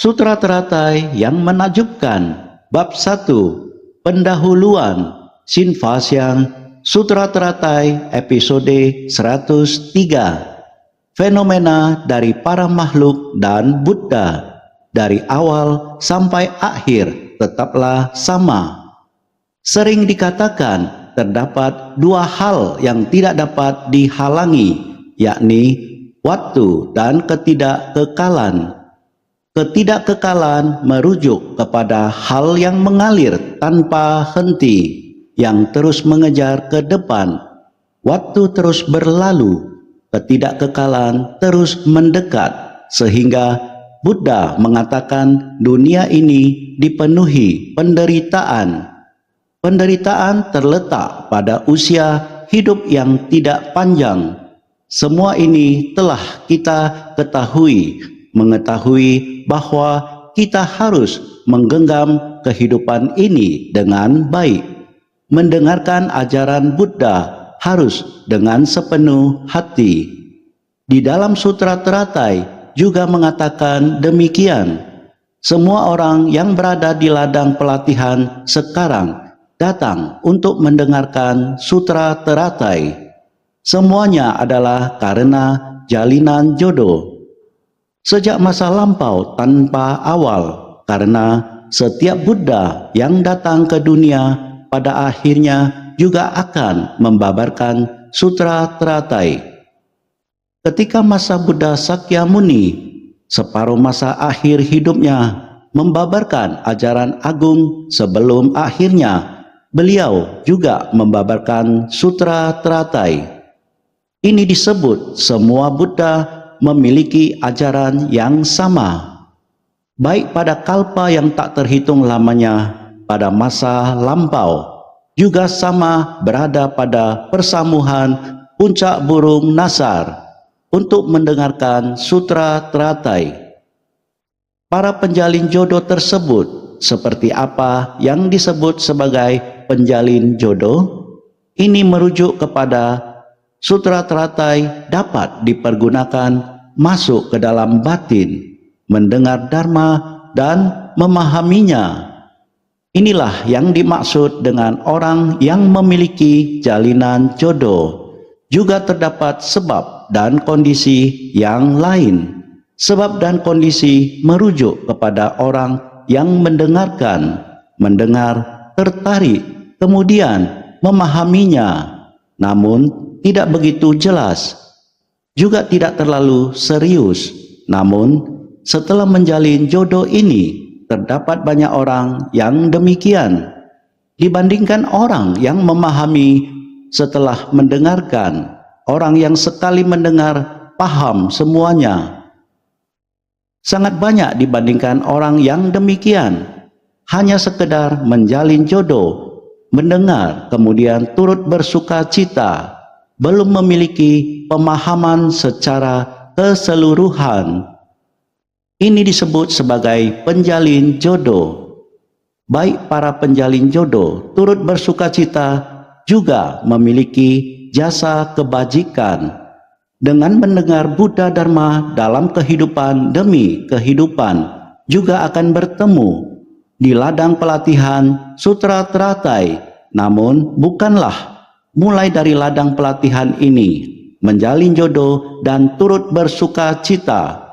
Sutra Teratai yang menakjubkan. Bab 1. Pendahuluan. Shinfasyang. Sutra Teratai episode 103. Fenomena dari para makhluk dan Buddha. Dari awal sampai akhir tetaplah sama. Sering dikatakan terdapat dua hal yang tidak dapat dihalangi, yakni waktu dan ketidakkekalan. Ketidakkekalan merujuk kepada hal yang mengalir tanpa henti, yang terus mengejar ke depan. Waktu terus berlalu, ketidakkekalan terus mendekat, sehingga Buddha mengatakan dunia ini dipenuhi penderitaan. Penderitaan terletak pada usia hidup yang tidak panjang. Semua ini telah kita mengetahui bahwa kita harus menggenggam kehidupan ini dengan baik. Mendengarkan ajaran Buddha harus dengan sepenuh hati. Di dalam Sutra Teratai juga mengatakan demikian. Semua orang yang berada di ladang pelatihan sekarang datang untuk mendengarkan Sutra Teratai. Semuanya adalah karena jalinan jodoh. Sejak masa lampau tanpa awal, karena setiap Buddha yang datang ke dunia pada akhirnya juga akan membabarkan Sutra Teratai. Ketika masa Buddha Sakyamuni, separuh masa akhir hidupnya, membabarkan ajaran agung sebelum akhirnya beliau juga membabarkan Sutra Teratai. Ini disebut semua Buddha memiliki ajaran yang sama, baik pada kalpa yang tak terhitung lamanya pada masa lampau, juga sama berada pada persamuhan puncak burung Nasar untuk mendengarkan Sutra Teratai. Para penjalin jodoh tersebut seperti apa yang disebut sebagai penjalin jodoh? Ini merujuk kepada Sutra Teratai dapat dipergunakan masuk ke dalam batin, mendengar Dharma dan memahaminya. Inilah yang dimaksud dengan orang yang memiliki jalinan jodoh. Juga terdapat sebab dan kondisi yang lain. Sebab dan kondisi merujuk kepada orang yang mendengarkan, tertarik, kemudian memahaminya, namun tidak begitu jelas, juga tidak terlalu serius. Namun setelah menjalin jodoh ini, terdapat banyak orang yang demikian dibandingkan orang yang memahami setelah mendengarkan. Orang yang sekali mendengar paham semuanya sangat banyak dibandingkan orang yang demikian hanya sekedar menjalin jodoh, mendengar kemudian turut bersuka cita, belum memiliki pemahaman secara keseluruhan. Ini disebut sebagai penjalin jodoh. Baik para penjalin jodoh turut bersuka cita juga memiliki jasa kebajikan. Dengan mendengar Buddha Dharma dalam kehidupan demi kehidupan, juga akan bertemu di ladang pelatihan Sutra Teratai. Namun bukanlah mulai dari ladang pelatihan ini menjalin jodoh dan turut bersuka cita.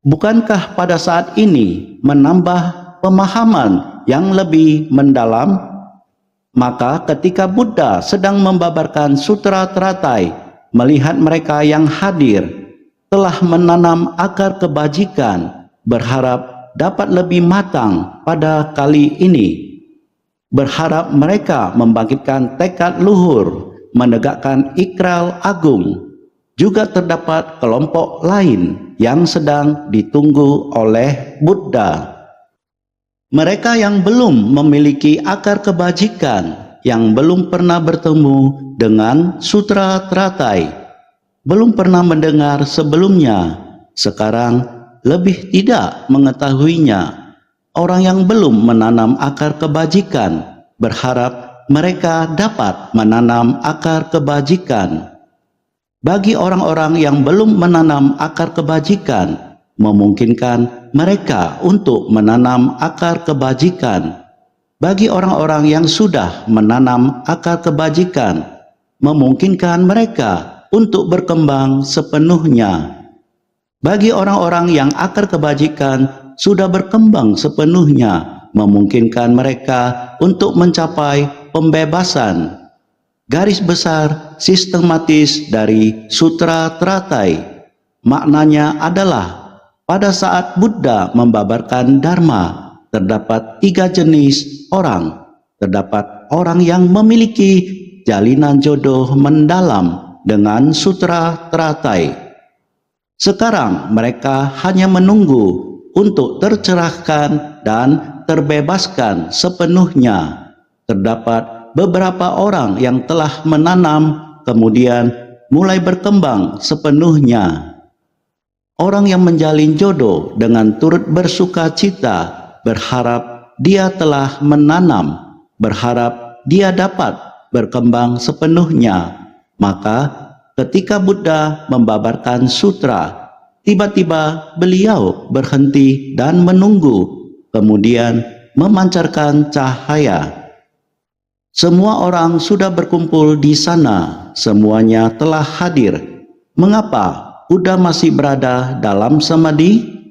Bukankah pada saat ini menambah pemahaman yang lebih mendalam? Maka ketika Buddha sedang membabarkan Sutra Teratai, melihat mereka yang hadir telah menanam akar kebajikan, berharap dapat lebih matang pada kali ini. Berharap mereka membangkitkan tekad luhur, menegakkan ikrar agung. Juga terdapat kelompok lain yang sedang ditunggu oleh Buddha. Mereka yang belum memiliki akar kebajikan, yang belum pernah bertemu dengan Sutra Teratai, belum pernah mendengar sebelumnya, sekarang lebih tidak mengetahuinya. Orang yang belum menanam akar kebajikan berharap mereka dapat menanam akar kebajikan. Bagi orang-orang yang belum menanam akar kebajikan, memungkinkan mereka untuk menanam akar kebajikan. Bagi orang-orang yang sudah menanam akar kebajikan, memungkinkan mereka untuk berkembang sepenuhnya. Bagi orang-orang yang akar kebajikan sudah berkembang sepenuhnya, memungkinkan mereka untuk mencapai pembebasan. Garis besar sistematis dari Sutra Teratai, maknanya adalah pada saat Buddha membabarkan Dharma, terdapat 3 jenis orang. Terdapat orang yang memiliki jalinan jodoh mendalam dengan Sutra Teratai. Sekarang mereka hanya menunggu untuk tercerahkan dan terbebaskan sepenuhnya. Terdapat beberapa orang yang telah menanam kemudian mulai berkembang sepenuhnya. Orang yang menjalin jodoh dengan turut bersuka cita, berharap dia telah menanam, berharap dia dapat berkembang sepenuhnya. Maka ketika Buddha membabarkan sutra, tiba-tiba beliau berhenti dan menunggu, kemudian memancarkan cahaya. Semua orang sudah berkumpul di sana, semuanya telah hadir. Mengapa Buddha masih berada dalam samadhi?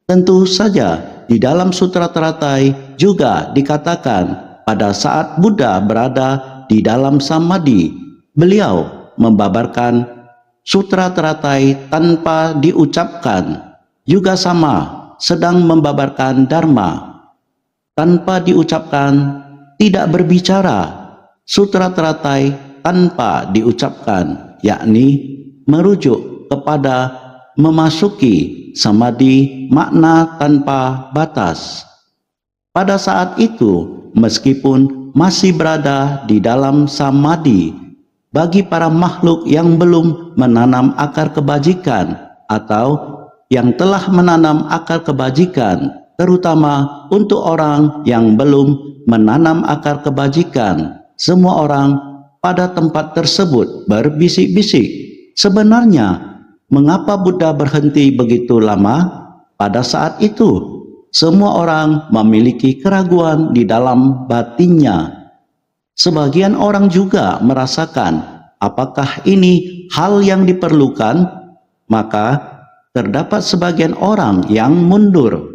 Tentu saja di dalam Sutra Teratai juga dikatakan pada saat Buddha berada di dalam samadhi, beliau membabarkan Sutra Teratai tanpa diucapkan. Juga sama sedang membabarkan Dharma tanpa diucapkan, tidak berbicara. Sutra Teratai tanpa diucapkan, yakni merujuk kepada memasuki samadhi, makna tanpa batas. Pada saat itu, meskipun masih berada di dalam samadhi, bagi para makhluk yang belum menanam akar kebajikan atau yang telah menanam akar kebajikan, terutama untuk orang yang belum menanam akar kebajikan, semua orang pada tempat tersebut berbisik-bisik, sebenarnya mengapa Buddha berhenti begitu lama? Pada saat itu, semua orang memiliki keraguan di dalam batinnya. Sebagian orang juga merasakan, apakah ini hal yang diperlukan? Maka terdapat sebagian orang yang mundur.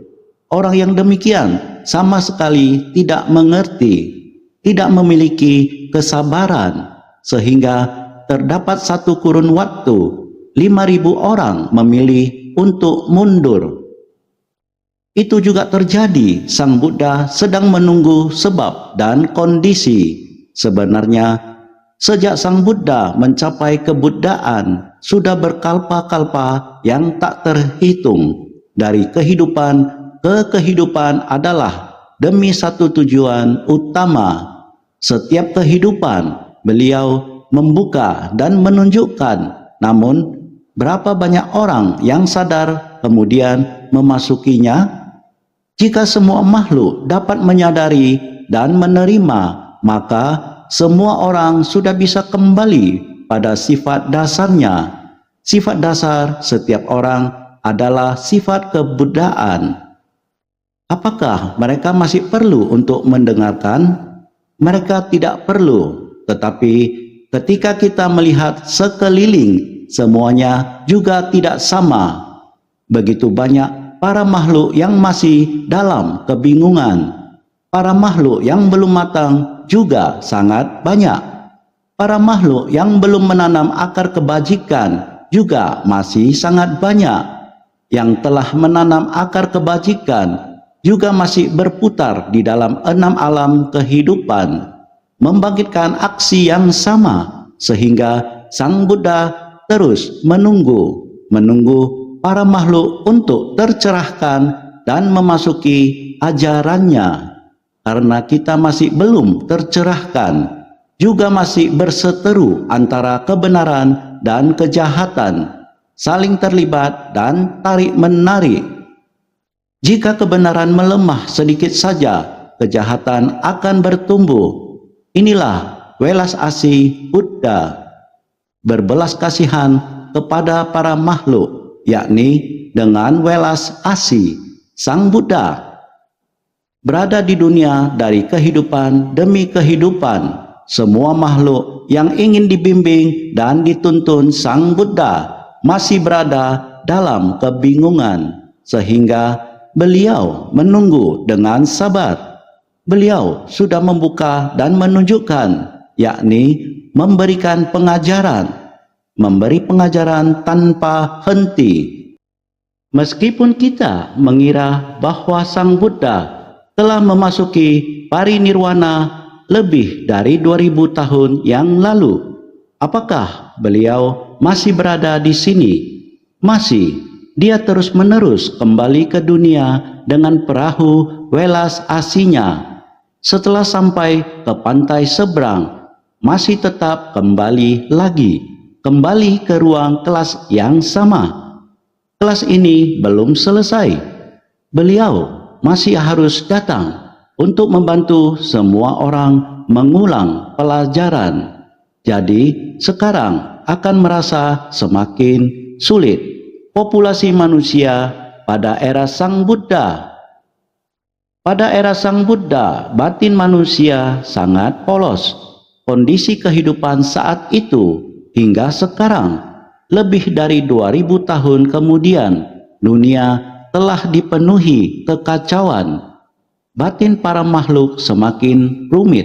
Orang yang demikian sama sekali tidak mengerti, tidak memiliki kesabaran, sehingga terdapat satu kurun waktu 5.000 orang memilih untuk mundur. Itu juga terjadi, Sang Buddha sedang menunggu sebab dan kondisi. Sebenarnya, sejak Sang Buddha mencapai kebuddhaan, sudah berkalpa-kalpa yang tak terhitung. Dari kehidupan ke kehidupan adalah demi satu tujuan utama. Setiap kehidupan, beliau membuka dan menunjukkan, namun berapa banyak orang yang sadar kemudian memasukinya? Jika semua makhluk dapat menyadari dan menerima, maka semua orang sudah bisa kembali pada sifat dasarnya. Sifat dasar setiap orang adalah sifat kebuddhaan. Apakah mereka masih perlu untuk mendengarkan? Mereka tidak perlu, tetapi ketika kita melihat sekeliling, semuanya juga tidak sama. Begitu banyak para makhluk yang masih dalam kebingungan. Para makhluk yang belum matang juga sangat banyak. Para makhluk yang belum menanam akar kebajikan juga masih sangat banyak. Yang telah menanam akar kebajikan juga masih berputar di dalam 6 alam kehidupan, membangkitkan aksi yang sama, sehingga Sang Buddha terus menunggu para makhluk untuk tercerahkan dan memasuki ajarannya. Karena kita masih belum tercerahkan, juga masih berseteru antara kebenaran dan kejahatan, saling terlibat dan tarik-menarik. Jika kebenaran melemah sedikit saja, kejahatan akan bertumbuh. Inilah welas asih Buddha, berbelas kasihan kepada para makhluk, yakni dengan welas asih Sang Buddha. Berada di dunia dari kehidupan demi kehidupan, semua makhluk yang ingin dibimbing dan dituntun Sang Buddha masih berada dalam kebingungan, sehingga beliau menunggu dengan sabar. Beliau sudah membuka dan menunjukkan, yakni memberikan pengajaran, memberi pengajaran tanpa henti. Meskipun kita mengira bahwa Sang Buddha telah memasuki parinirwana lebih dari 2000 tahun yang lalu, apakah beliau masih berada di sini? Masih. Dia terus-menerus kembali ke dunia dengan perahu welas asihnya. Setelah sampai ke pantai seberang, masih tetap kembali lagi, kembali ke ruang kelas yang sama. Kelas ini belum selesai. Beliau masih harus datang untuk membantu semua orang mengulang pelajaran. Jadi sekarang akan merasa semakin sulit populasi manusia pada era Sang Buddha. Pada era Sang Buddha, batin manusia sangat polos. Kondisi kehidupan saat itu hingga sekarang, lebih dari 2000 tahun kemudian, dunia telah dipenuhi kekacauan. Batin para makhluk semakin rumit.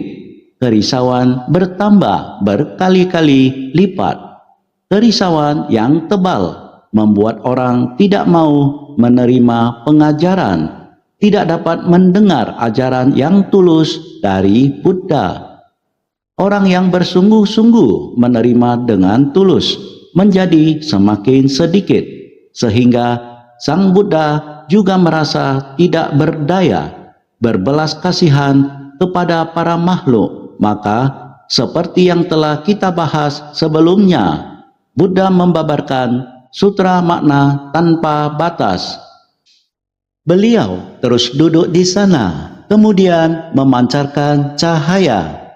Kerisauan bertambah berkali-kali lipat. Kerisauan yang tebal membuat orang tidak mau menerima pengajaran, tidak dapat mendengar ajaran yang tulus dari Buddha. Orang yang bersungguh-sungguh menerima dengan tulus menjadi semakin sedikit, sehingga Sang Buddha juga merasa tidak berdaya berbelas kasihan kepada para makhluk. Maka seperti yang telah kita bahas sebelumnya, Buddha membabarkan Sutra Makna Tanpa Batas. Beliau terus duduk di sana, kemudian memancarkan cahaya.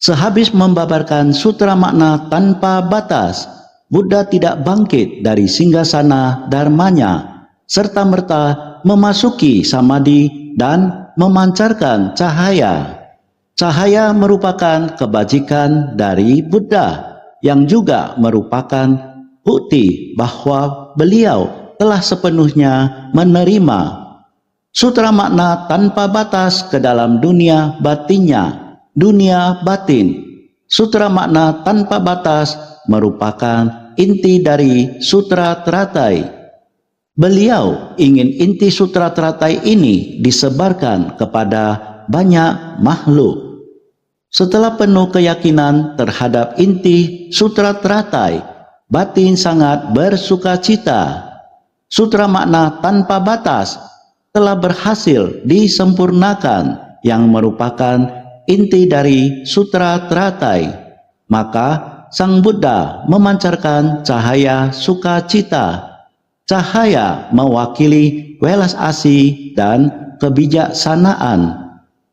Sehabis membabarkan Sutra Makna Tanpa Batas, Buddha tidak bangkit dari singgasana dharmanya, serta-merta memasuki samadhi dan memancarkan cahaya. Cahaya merupakan kebajikan dari Buddha, yang juga merupakan bukti bahwa beliau telah sepenuhnya menerima Sutra Makna Tanpa Batas ke dalam dunia batinnya, dunia batin. Sutra Makna Tanpa Batas merupakan inti dari Sutra Teratai. Beliau ingin inti Sutra Teratai ini disebarkan kepada banyak makhluk. Setelah penuh keyakinan terhadap inti Sutra Teratai, batin sangat bersukacita. Sutra Makna Tanpa Batas telah berhasil disempurnakan, yang merupakan inti dari Sutra Teratai. Maka Sang Buddha memancarkan cahaya sukacita. Cahaya mewakili welas asih dan kebijaksanaan.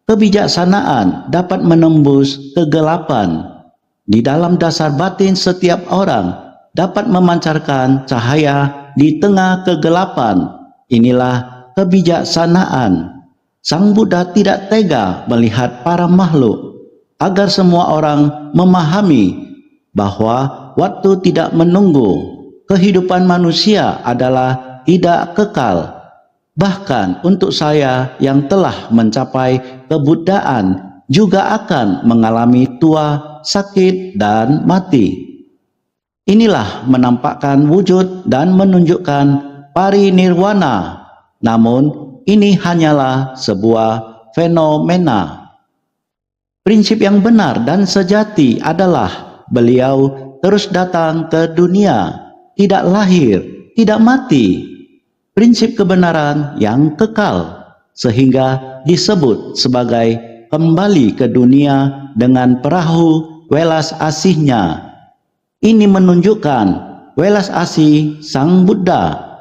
Kebijaksanaan dapat menembus kegelapan. Di dalam dasar batin setiap orang dapat memancarkan cahaya di tengah kegelapan. Inilah kebijaksanaan. Sang Buddha tidak tega melihat para makhluk, agar semua orang memahami bahwa waktu tidak menunggu. Kehidupan manusia adalah tidak kekal. Bahkan untuk saya yang telah mencapai kebuddhaan juga akan mengalami tua, sakit, dan mati. Inilah menampakkan wujud dan menunjukkan parinirwana. Namun ini hanyalah sebuah fenomena. Prinsip yang benar dan sejati adalah beliau terus datang ke dunia, tidak lahir, tidak mati. Prinsip kebenaran yang kekal, sehingga disebut sebagai kembali ke dunia dengan perahu welas asihnya. Ini menunjukkan welas asih Sang Buddha.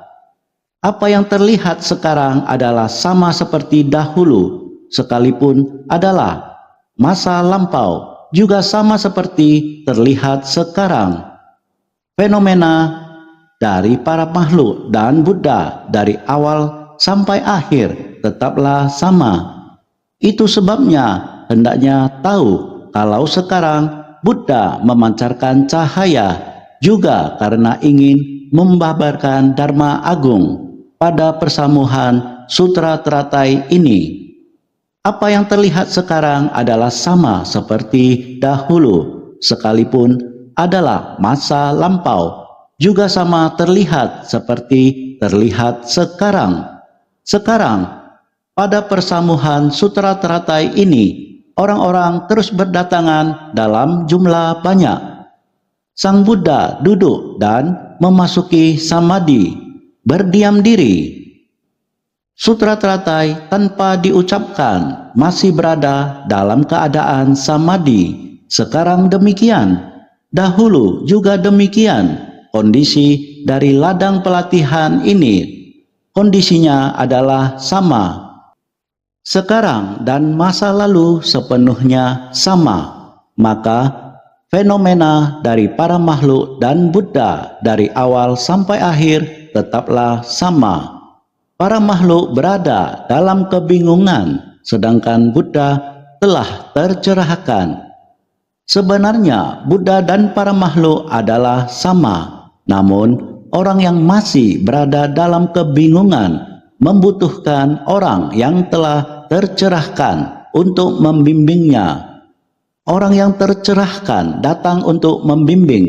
Apa yang terlihat sekarang adalah sama seperti dahulu, sekalipun adalah masa lampau, juga sama seperti terlihat sekarang. Fenomena dari para makhluk dan Buddha dari awal sampai akhir tetaplah sama. Itu sebabnya hendaknya tahu kalau sekarang Buddha memancarkan cahaya juga karena ingin membabarkan Dharma Agung pada persamuhan Sutra Teratai ini. Apa yang terlihat sekarang adalah sama seperti dahulu, sekalipun adalah masa lampau, juga sama terlihat seperti terlihat sekarang. Sekarang, pada persamuhan Sutra Teratai ini, orang-orang terus berdatangan dalam jumlah banyak. Sang Buddha duduk dan memasuki samadhi, berdiam diri. Sutra Teratai tanpa diucapkan masih berada dalam keadaan samadhi. Sekarang demikian, dahulu juga demikian. Kondisi dari ladang pelatihan ini, kondisinya adalah sama. Sekarang dan masa lalu sepenuhnya sama. Maka fenomena dari para makhluk dan Buddha dari awal sampai akhir tetaplah sama. Para makhluk berada dalam kebingungan, sedangkan Buddha telah tercerahkan. Sebenarnya Buddha dan para makhluk adalah sama, namun orang yang masih berada dalam kebingungan membutuhkan orang yang telah tercerahkan untuk membimbingnya. Orang yang tercerahkan datang untuk membimbing.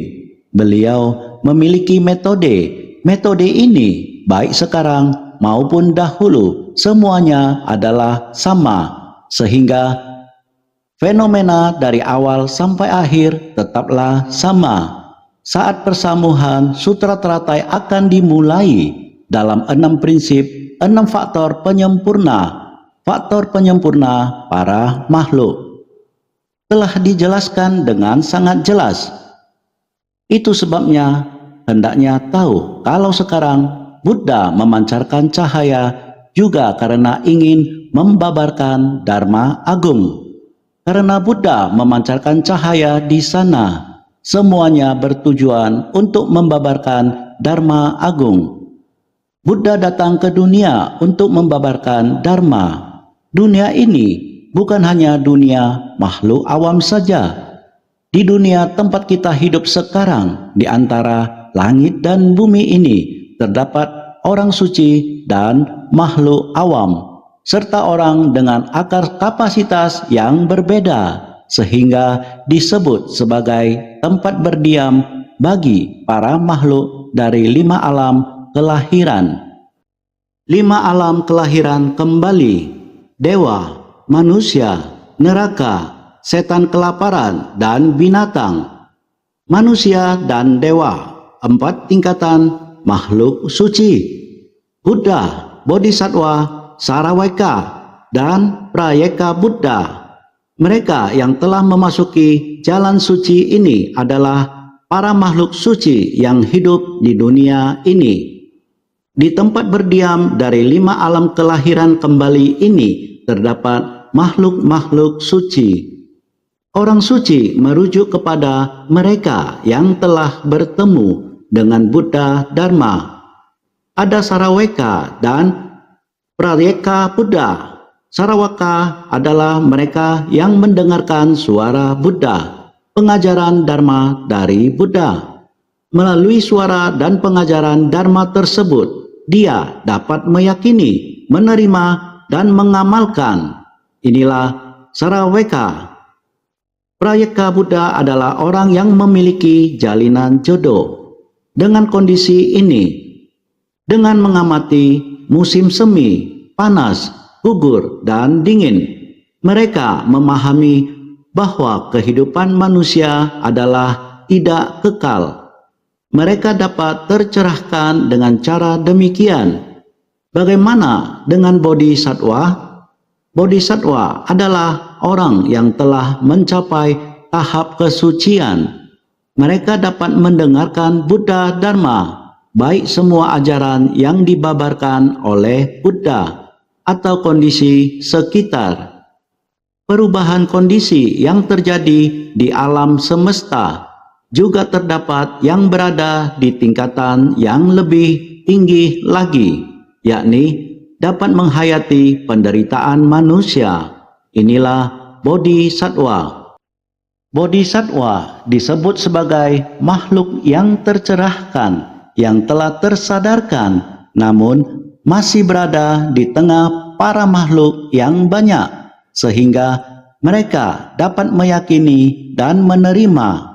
Beliau memiliki metode. Metode ini baik sekarang maupun dahulu semuanya adalah sama, sehingga fenomena dari awal sampai akhir tetaplah sama. Saat persamuhan Sutra Teratai akan dimulai dalam 6 prinsip, 6 faktor penyempurna para makhluk telah dijelaskan dengan sangat jelas. Itu sebabnya hendaknya tahu kalau sekarang Buddha memancarkan cahaya juga karena ingin membabarkan Dharma Agung. Karena Buddha memancarkan cahaya di sana, semuanya bertujuan untuk membabarkan Dharma Agung. Buddha datang ke dunia untuk membabarkan Dharma. Dunia ini bukan hanya dunia makhluk awam saja. Di dunia tempat kita hidup sekarang, di antara langit dan bumi ini, terdapat orang suci dan makhluk awam, serta orang dengan akar kapasitas yang berbeda, sehingga disebut sebagai tempat berdiam bagi para makhluk dari 5 alam kelahiran. 5 alam kelahiran kembali: dewa, manusia, neraka, setan kelaparan, dan binatang. Manusia dan dewa, 4 tingkatan makhluk suci: Buddha, Bodhisattva, Saraweka, dan Prayeka Buddha. Mereka yang telah memasuki jalan suci ini adalah para makhluk suci yang hidup di dunia ini. Di tempat berdiam dari 5 alam kelahiran kembali ini terdapat makhluk-makhluk suci. Orang suci merujuk kepada mereka yang telah bertemu dengan Buddha Dharma. Ada Saraweka dan Prayeka Buddha. Sarawaka adalah mereka yang mendengarkan suara Buddha, pengajaran Dharma dari Buddha. Melalui suara dan pengajaran Dharma tersebut, dia dapat meyakini, menerima, dan mengamalkan. Inilah Saraweka. Prayeka Buddha adalah orang yang memiliki jalinan jodoh. Dengan kondisi ini, dengan mengamati musim semi, panas, gugur, dan dingin, mereka memahami bahwa kehidupan manusia adalah tidak kekal. Mereka dapat tercerahkan dengan cara demikian. Bagaimana dengan Bodhisattva? Bodhisattva adalah orang yang telah mencapai tahap kesucian. Mereka dapat mendengarkan Buddha Dharma, baik semua ajaran yang dibabarkan oleh Buddha atau kondisi sekitar. Perubahan kondisi yang terjadi di alam semesta juga terdapat yang berada di tingkatan yang lebih tinggi lagi, yakni dapat menghayati penderitaan manusia. Inilah bodhisattva. Bodhisattva disebut sebagai makhluk yang tercerahkan, yang telah tersadarkan, namun masih berada di tengah para makhluk yang banyak, sehingga mereka dapat meyakini dan menerima.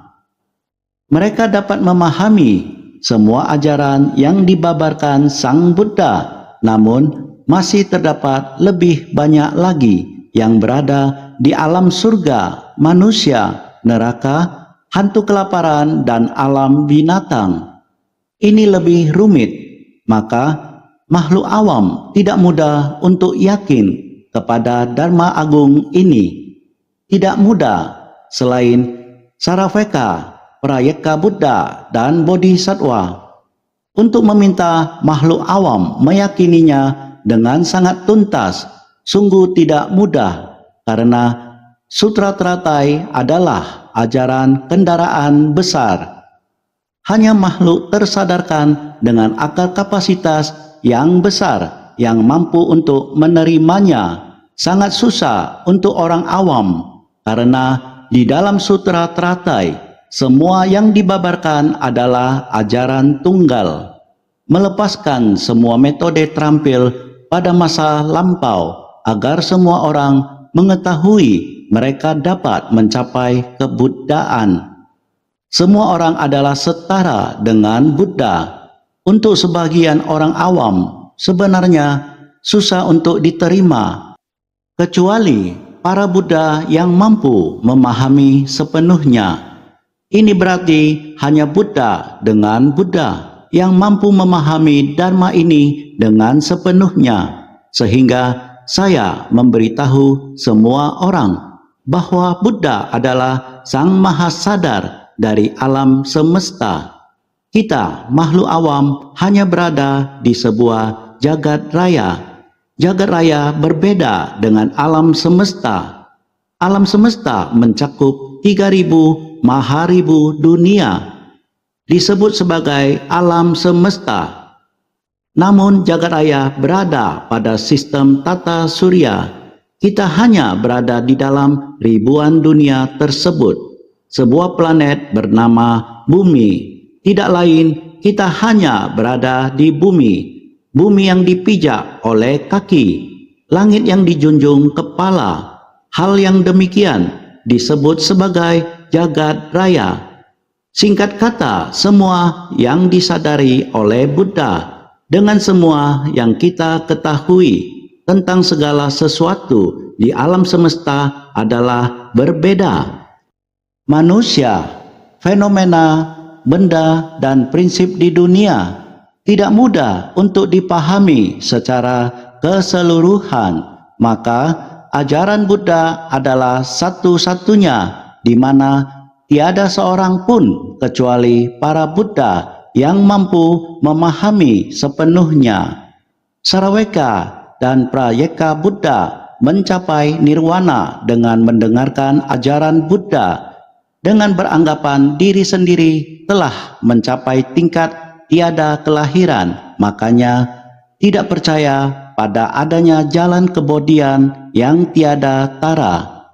Mereka dapat memahami semua ajaran yang dibabarkan Sang Buddha, namun masih terdapat lebih banyak lagi yang berada di alam surga, manusia, neraka, hantu kelaparan, dan alam binatang. Ini lebih rumit, maka makhluk awam tidak mudah untuk yakin kepada Dharma Agung ini. Tidak mudah selain Saraveka, Prayeka Buddha, dan Bodhisattva. Untuk meminta makhluk awam meyakininya dengan sangat tuntas, sungguh tidak mudah, karena Sutra Teratai adalah ajaran kendaraan besar. Hanya makhluk tersadarkan dengan akal kapasitas yang besar yang mampu untuk menerimanya. Sangat susah untuk orang awam, karena di dalam Sutra Teratai semua yang dibabarkan adalah ajaran tunggal, melepaskan semua metode terampil pada masa lampau agar semua orang mengetahui mereka dapat mencapai kebuddhaan. Semua orang adalah setara dengan Buddha. Untuk sebagian orang awam sebenarnya susah untuk diterima, kecuali para Buddha yang mampu memahami sepenuhnya. Ini berarti hanya Buddha dengan Buddha yang mampu memahami Dharma ini dengan sepenuhnya, sehingga saya memberitahu semua orang bahwa Buddha adalah Sang Maha Sadar dari alam semesta. Kita, makhluk awam, hanya berada di sebuah jagat raya. Jagat raya berbeda dengan alam semesta. Alam semesta mencakup 3.000 maharibu dunia, disebut sebagai alam semesta. Namun jagat raya berada pada sistem tata surya. Kita hanya berada di dalam ribuan dunia tersebut. Sebuah planet bernama Bumi. Tidak lain, kita hanya berada di bumi. Bumi yang dipijak oleh kaki, langit yang dijunjung kepala. Hal yang demikian disebut sebagai jagat raya. Singkat kata, semua yang disadari oleh Buddha dengan semua yang kita ketahui tentang segala sesuatu di alam semesta adalah berbeda. Manusia, fenomena, benda, dan prinsip di dunia tidak mudah untuk dipahami secara keseluruhan. Maka ajaran Buddha adalah satu-satunya di mana tiada seorang pun kecuali para Buddha yang mampu memahami sepenuhnya. Saraveka dan Prayeka Buddha mencapai nirwana dengan mendengarkan ajaran Buddha, dengan beranggapan diri sendiri telah mencapai tingkat tiada kelahiran. Makanya tidak percaya pada adanya jalan kebodian yang tiada tara.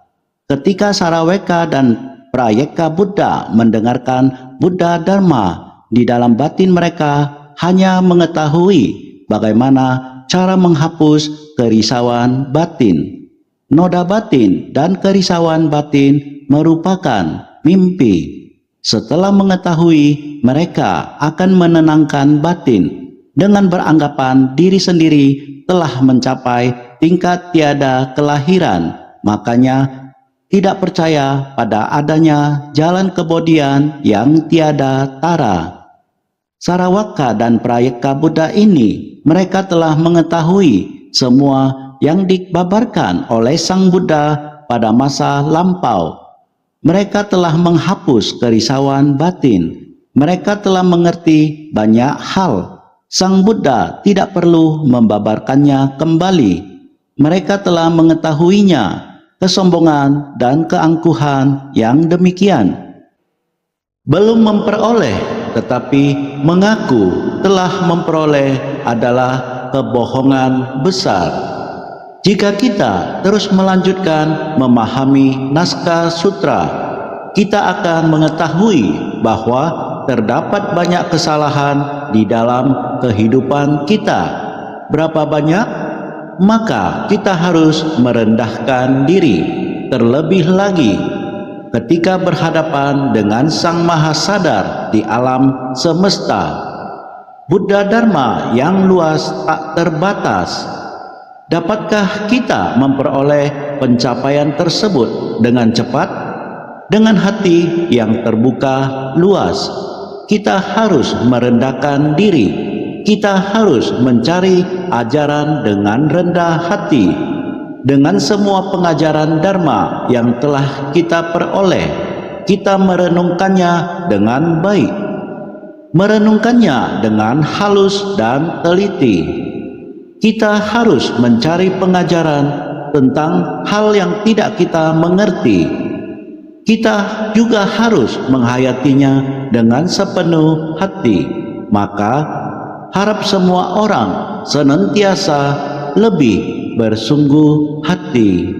Ketika Saraveka dan Prayeka Buddha mendengarkan Buddha Dharma, di dalam batin mereka hanya mengetahui bagaimana cara menghapus kerisauan batin. Noda batin dan kerisauan batin merupakan mimpi. Setelah mengetahui, mereka akan menenangkan batin dengan beranggapan diri sendiri telah mencapai tingkat tiada kelahiran. Makanya tidak percaya pada adanya jalan kebodian yang tiada tara. Saraveka dan Prayeka Buddha ini, mereka telah mengetahui semua yang dibabarkan oleh Sang Buddha pada masa lampau. Mereka telah menghapus kerisauan batin. Mereka telah mengerti banyak hal. Sang Buddha tidak perlu membabarkannya kembali. Mereka telah mengetahuinya. Kesombongan dan keangkuhan yang demikian Belum memperoleh, tetapi mengaku telah memperoleh adalah kebohongan besar. Jika kita terus melanjutkan memahami naskah sutra, kita akan mengetahui bahwa terdapat banyak kesalahan di dalam kehidupan kita. Berapa banyak? Maka kita harus merendahkan diri terlebih lagi ketika berhadapan dengan Sang Maha Sadar di alam semesta. Buddha Dharma yang luas tak terbatas. Dapatkah kita memperoleh pencapaian tersebut dengan cepat? Dengan hati yang terbuka luas, kita harus merendahkan diri. Kita harus mencari ajaran dengan rendah hati. Dengan semua pengajaran Dharma yang telah kita peroleh, kita merenungkannya dengan baik, merenungkannya dengan halus dan teliti. Kita harus mencari pengajaran tentang hal yang tidak kita mengerti. Kita juga harus menghayatinya dengan sepenuh hati. Maka harap semua orang senantiasa lebih bersungguh hati.